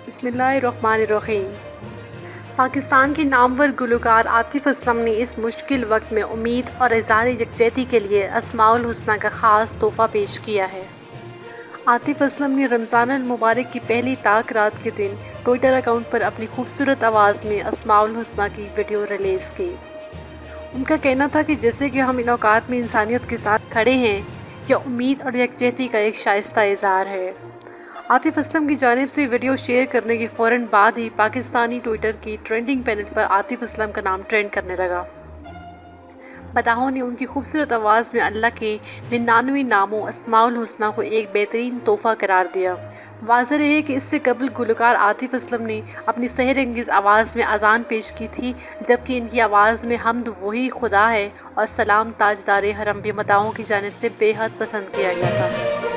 बिस्मिल्लाहिर्रहमानिर्रहीम। पाकिस्तान के नामवर गुलकार आतिफ असलम ने इस मुश्किल वक्त में उम्मीद और इज़हार यकजहती के लिए अस्माउल हुस्ना का ख़ास तोहफ़ा पेश किया है। आतिफ असलम ने रमज़ान अल मुबारक की पहली ताक रात के दिन ट्विटर अकाउंट पर अपनी खूबसूरत आवाज़ में अस्माउल हुस्ना की वीडियो रिलीज़ की। उनका कहना था कि जैसे कि हम इन औकात में इंसानियत के साथ खड़े हैं, यह उम्मीद और यकजहती का एक शाइस्ता इज़हार है। आतिफ असलम की जानिब से वीडियो शेयर करने के फ़ौरन बाद ही पाकिस्तानी ट्विटर की ट्रेंडिंग पैनल पर आतिफ असलम का नाम ट्रेंड करने लगा। मदाहों ने उनकी खूबसूरत आवाज़ में अल्लाह के 99 नामों अस्माउल हुस्ना को एक बेहतरीन तोहफ़ा करार दिया। वाज़ेह है कि इससे कबल गुलकार आतिफ असलम ने अपनी सहर अंगेज़ आवाज़ में अज़ान पेश की थी, जबकि इनकी आवाज़ में हम्द वही खुदा है और सलाम ताजदार हरम भी मदाहों की जानिब से बेहद पसंद किया गया था।